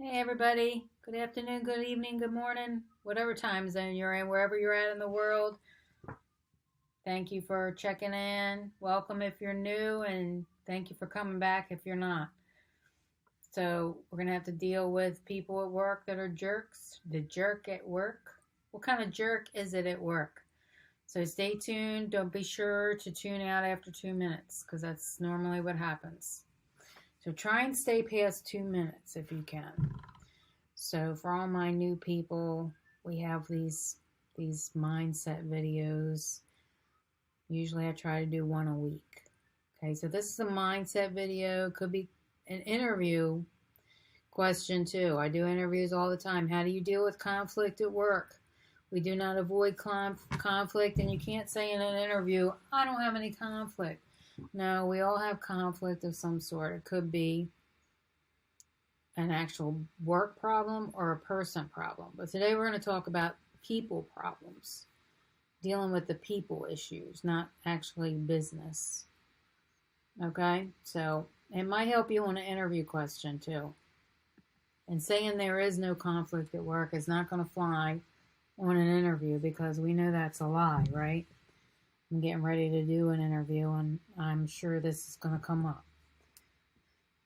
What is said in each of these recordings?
Hey everybody, good afternoon, good evening, good morning, whatever time zone you're in, wherever you're at in the world. Thank you for checking in. Welcome if you're new, and thank you for coming back if you're not. So, we're going to have to deal with people at work that are jerks. The jerk at work. What kind of jerk is it at work? So, stay tuned. Don't be sure to tune out after 2 minutes because that's normally what happens. So, try and stay past 2 minutes if you can. So for all my new people, we have these mindset videos. Usually I try to do one a week. Okay, so this is a mindset video. Could be an interview question too. I do interviews all the time. How do you deal with conflict at work? We do not avoid conflict, and you can't say in an interview, I don't have any conflict. No, we all have conflict of some sort. It could be an actual work problem or a person problem. But today we're going to talk about people problems, dealing with the people issues, not actually business. Okay? So it might help you on an interview question too. And saying there is no conflict at work is not going to fly on an interview because we know that's a lie, right? I'm getting ready to do an interview and I'm sure this is going to come up.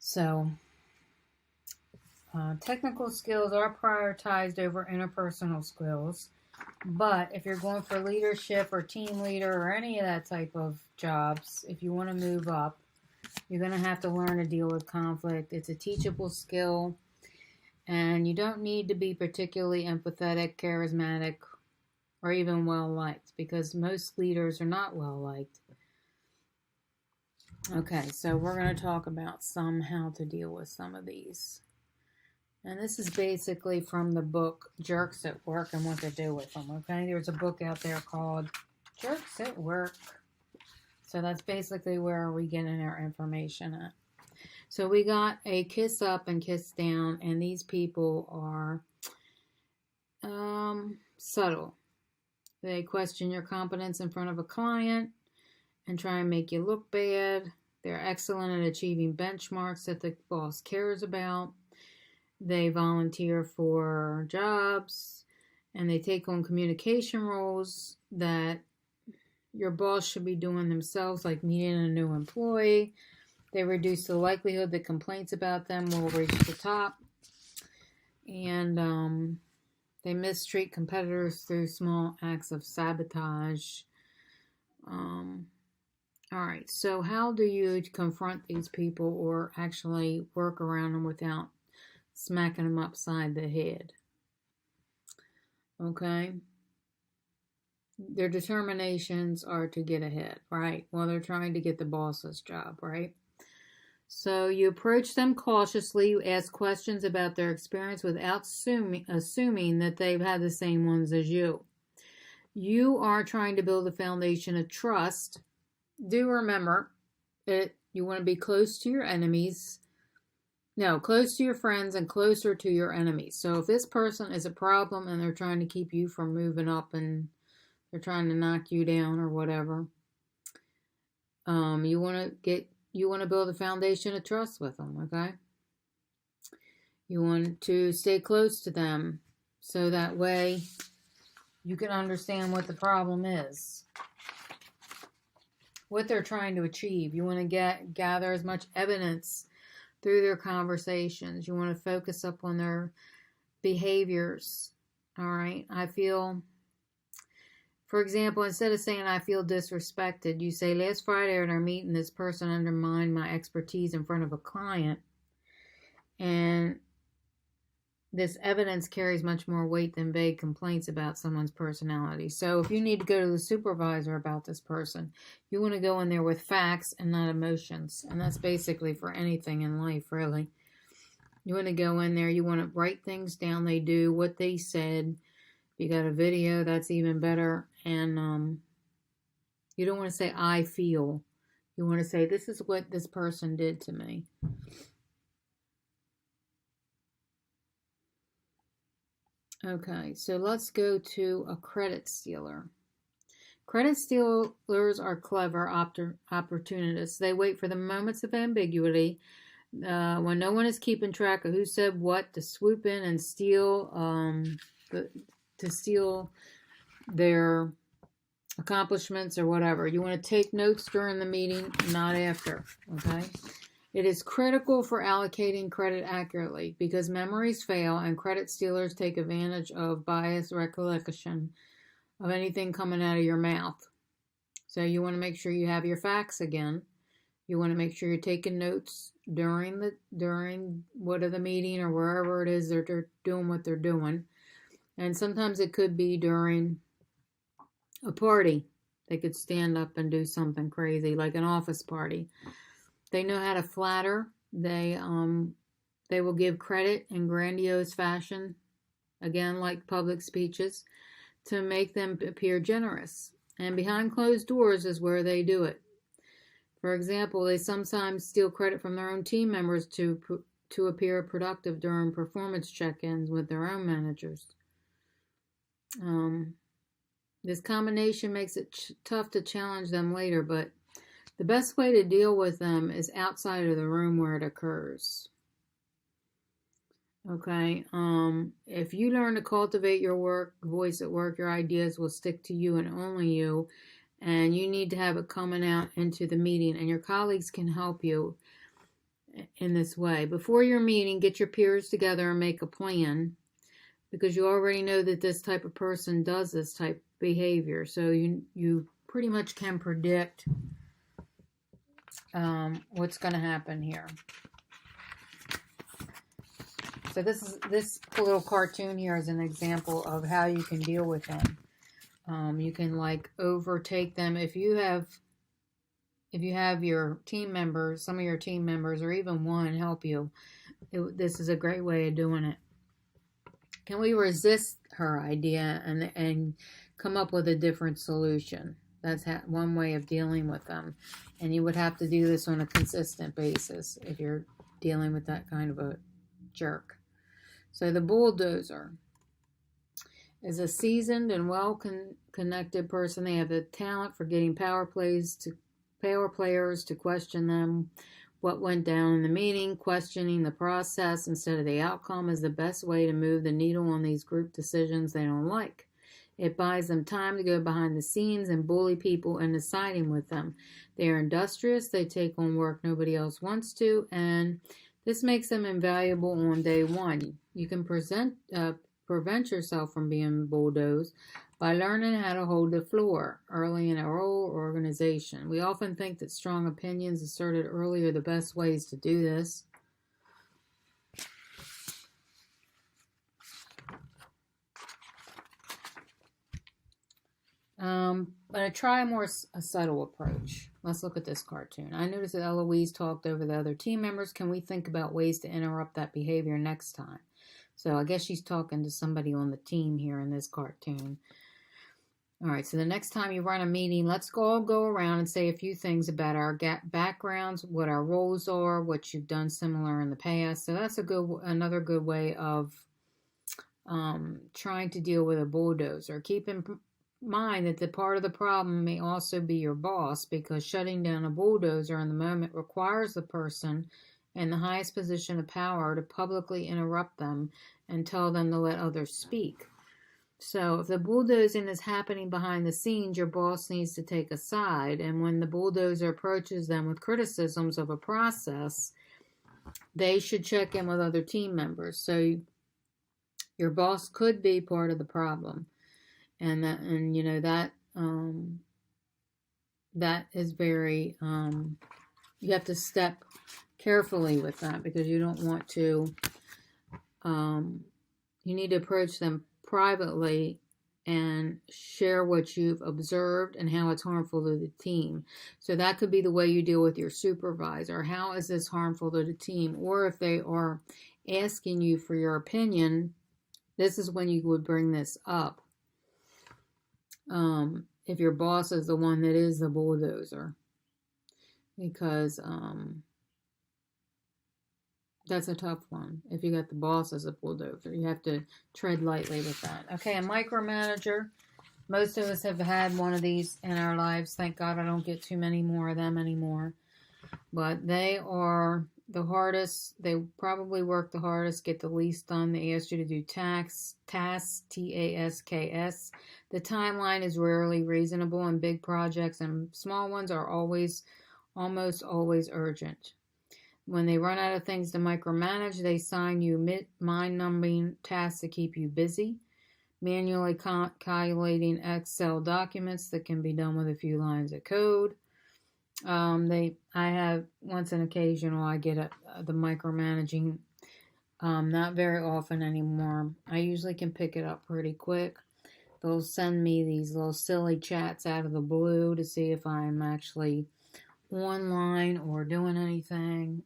So technical skills are prioritized over interpersonal skills, but if you're going for leadership or team leader or any of that type of jobs, if you want to move up, you're going to have to learn to deal with conflict. It's a teachable skill, and you don't need to be particularly empathetic, charismatic, or even well-liked, because most leaders are not well-liked. Okay, so we're going to talk about how to deal with some of these. And this is basically from the book Jerks at Work and What to Do with Them, okay? There's a book out there called Jerks at Work. So that's basically where we're getting our information at. So we got a kiss up and kiss down, and these people are subtle. They question your competence in front of a client and try and make you look bad. They're excellent at achieving benchmarks that the boss cares about. They volunteer for jobs, and they take on communication roles that your boss should be doing themselves, like meeting a new employee. They reduce the likelihood that complaints about them will reach the top. And they mistreat competitors through small acts of sabotage. All right, so how do you confront these people or actually work around them without smacking them upside the head? Okay. Their determinations are to get ahead, right? Well, they're trying to get the boss's job, right? So you approach them cautiously. You ask questions about their experience without assuming that they've had the same ones as you. You are trying to build a foundation of trust. Do remember that you want to be close to your enemies. No, close to your friends and closer to your enemies. So if this person is a problem and they're trying to keep you from moving up and they're trying to knock you down or whatever, you want to build a foundation of trust with them, okay? You want to stay close to them so that way you can understand what the problem is, what they're trying to achieve. You want to gather as much evidence through their conversations. You want to focus up on their behaviors. All right. I feel, for example, instead of saying I feel disrespected, you say, last Friday at our meeting, this person undermined my expertise in front of a client. And this evidence carries much more weight than vague complaints about someone's personality. So if you need to go to the supervisor about this person, you want to go in there with facts and not emotions. And that's basically for anything in life, really. You want to go in there, you want to write things down they do, what they said. If you got a video, that's even better. And you don't want to say, I feel. You want to say, this is what this person did to me. Okay, so let's go to a credit stealer. Credit stealers are clever opportunists. They wait for the moments of ambiguity When no one is keeping track of who said what, to swoop in and steal their accomplishments or whatever. You want to take notes during the meeting, not after, okay? It is critical for allocating credit accurately because memories fail and credit stealers take advantage of biased recollection of anything coming out of your mouth. So you want to make sure you have your facts again. You want to make sure you're taking notes during the meeting or wherever it is that they're doing what they're doing. And sometimes it could be during a party. They could stand up and do something crazy, like an office party. They know how to flatter. They will give credit in grandiose fashion, again, like public speeches, to make them appear generous. And behind closed doors is where they do it. For example, they sometimes steal credit from their own team members to appear productive during performance check-ins with their own managers. This combination makes it tough to challenge them later, but the best way to deal with them is outside of the room where it occurs. Okay, if you learn to cultivate your voice at work, your ideas will stick to you and only you, and you need to have it coming out into the meeting, and your colleagues can help you in this way. Before your meeting, get your peers together and make a plan, because you already know that this type of person does this type of behavior, so you pretty much can predict what's going to happen here. So this little cartoon here is an example of how you can deal with them. You can like overtake them if you have your team members, some of your team members, or even one help you. This is a great way of doing it. Can we resist her idea and come up with a different solution? That's one way of dealing with them. And you would have to do this on a consistent basis if you're dealing with that kind of a jerk. So the bulldozer is a seasoned and well-connected person. They have the talent for getting power players to question them. What went down in the meeting, questioning the process instead of the outcome is the best way to move the needle on these group decisions they don't like. It buys them time to go behind the scenes and bully people into siding with them. They are industrious. They take on work nobody else wants to, and this makes them invaluable on day one. You can prevent yourself from being bulldozed by learning how to hold the floor early in a role or organization. We often think that strong opinions asserted early are the best ways to do this. But I try a subtle approach. Let's look at this cartoon. I noticed that Eloise talked over the other team members. Can we think about ways to interrupt that behavior next time? So I guess she's talking to somebody on the team here in this cartoon. All right, so the next time you run a meeting, let's all go around and say a few things about our backgrounds, what our roles are, what you've done similar in the past. So that's another good way of trying to deal with a bulldozer. Keep in mind that the part of the problem may also be your boss, because shutting down a bulldozer in the moment requires the person in the highest position of power to publicly interrupt them and tell them to let others speak. So if the bulldozing is happening behind the scenes, your boss needs to take a side, and when the bulldozer approaches them with criticisms of a process, they should check in with other team members. So your boss could be part of the problem. And that is very, you have to step carefully with that, because you don't want to, you need to approach them privately and share what you've observed and how it's harmful to the team. So that could be the way you deal with your supervisor. How is this harmful to the team? Or if they are asking you for your opinion, this is when you would bring this up. If your boss is the one that is the bulldozer, because that's a tough one. If you got the boss as a bulldozer, you have to tread lightly with that. Okay, a micromanager. Most of us have had one of these in our lives. Thank God I don't get too many more of them anymore. But they are the hardest. They probably work the hardest, get the least done. They ask you to do tasks, tasks. The timeline is rarely reasonable in big projects, and small ones are almost always urgent. When they run out of things to micromanage, they assign you mind-numbing tasks to keep you busy. Manually calculating Excel documents that can be done with a few lines of code. I have once an occasional I get the micromanaging, not very often anymore. I usually can pick it up pretty quick. They'll send me these little silly chats out of the blue to see if I'm actually online or doing anything,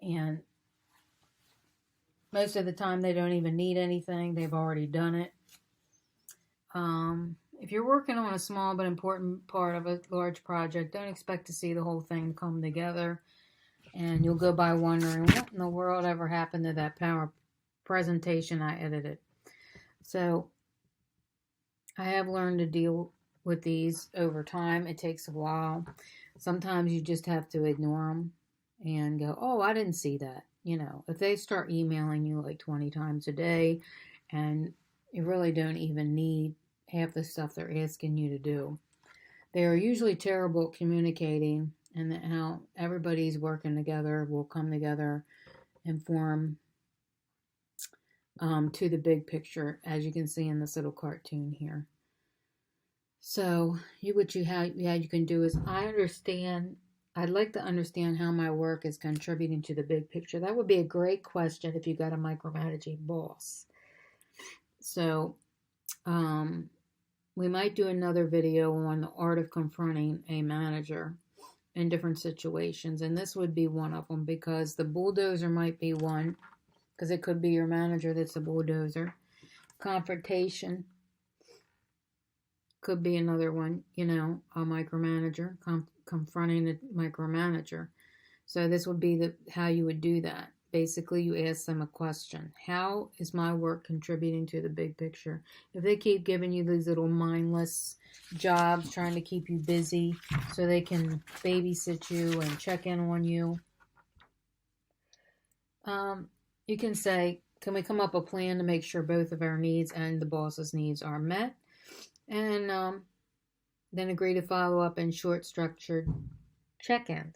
and most of the time they don't even need anything. They've already done it. If you're working on a small but important part of a large project, don't expect to see the whole thing come together, and you'll go by wondering what in the world ever happened to that power presentation I edited. So I have learned to deal with these over time. It takes a while. Sometimes you just have to ignore them and go, oh, I didn't see that. If they start emailing you like 20 times a day and you really don't even need half the stuff they're asking you to do. They are usually terrible at communicating, and how everybody's working together will come together and form to the big picture, as you can see in this little cartoon here. So what you can do is I'd like to understand how my work is contributing to the big picture. That would be a great question if you got a micromanaging boss. So we might do another video on the art of confronting a manager in different situations, and this would be one of them, because the bulldozer might be one, because it could be your manager that's a bulldozer. Confrontation could be another one, a micromanager, confronting a micromanager. So this would be how you would do that. Basically, you ask them a question. How is my work contributing to the big picture? If they keep giving you these little mindless jobs, trying to keep you busy so they can babysit you and check in on you, you can say, can we come up with a plan to make sure both of our needs and the boss's needs are met? And then agree to follow up in short, structured check-ins.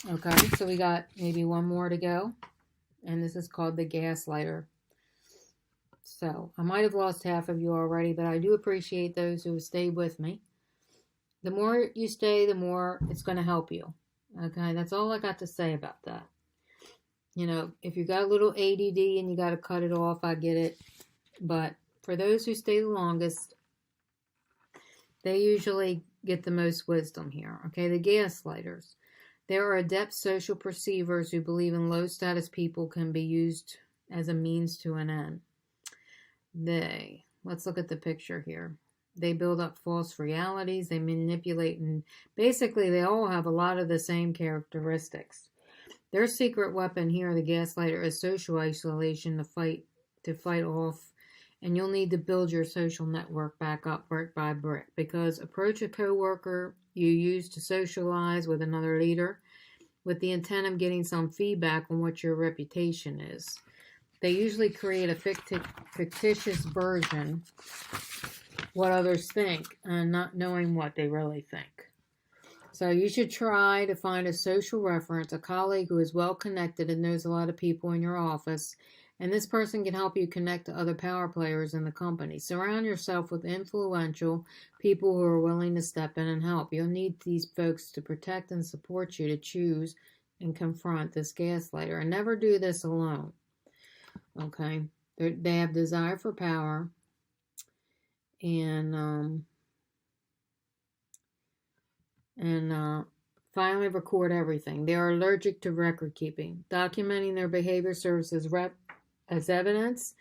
Okay, so we got maybe one more to go, and this is called the gaslighter. So I might have lost half of you already, but I do appreciate those who have stayed with me. The more you stay, the more it's going to help you. Okay, that's all I got to say about that. If you got a little ADD and you got to cut it off, I get it. But for those who stay the longest, they usually get the most wisdom here. Okay, the gaslighters. There are adept social perceivers who believe in low-status people can be used as a means to an end. Let's look at the picture here. They build up false realities. They manipulate, and basically they all have a lot of the same characteristics. Their secret weapon here, the gaslighter, is social isolation to fight off. And you'll need to build your social network back up brick by brick, because approach a coworker you use to socialize with another leader with the intent of getting some feedback on what your reputation is. They usually create a fictitious version what others think and not knowing what they really think. So you should try to find a social reference, a colleague who is well connected and knows a lot of people in your office, and this person can help you connect to other power players in the company. Surround yourself with influential people who are willing to step in and help. You'll need these folks to protect and support you to choose and confront this gaslighter. And never do this alone. Okay? They have desire for power. And finally, record everything. They are allergic to record keeping. Documenting their behavior serves as evidence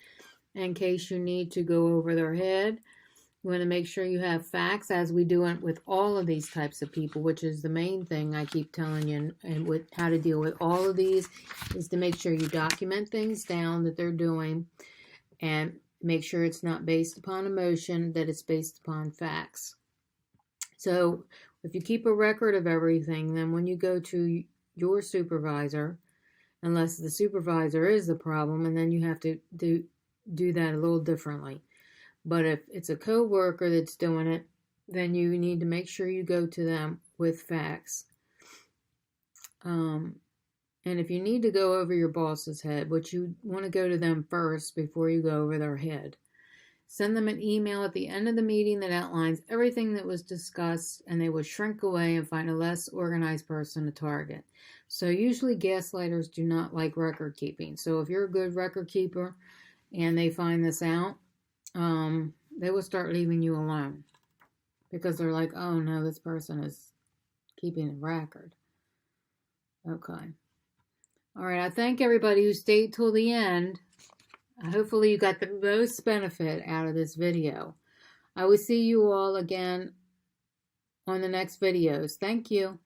in case you need to go over their head. You want to make sure you have facts, as we do it with all of these types of people, which is the main thing I keep telling you, and with how to deal with all of these is to make sure you document things down that they're doing, and make sure it's not based upon emotion, that it's based upon facts. So If you keep a record of everything, then when you go to your supervisor, unless the supervisor is the problem, and then you have to do that a little differently. But if it's a co-worker that's doing it, then you need to make sure you go to them with facts. And if you need to go over your boss's head, which you want to go to them first before you go over their head, send them an email at the end of the meeting that outlines everything that was discussed, and they will shrink away and find a less organized person to target. So usually gaslighters do not like record keeping. So if you're a good record keeper and they find this out, they will start leaving you alone because they're like, oh no, this person is keeping a record. Okay. All right. I thank everybody who stayed till the end. Hopefully you got the most benefit out of this video. I will see you all again on the next videos. Thank you.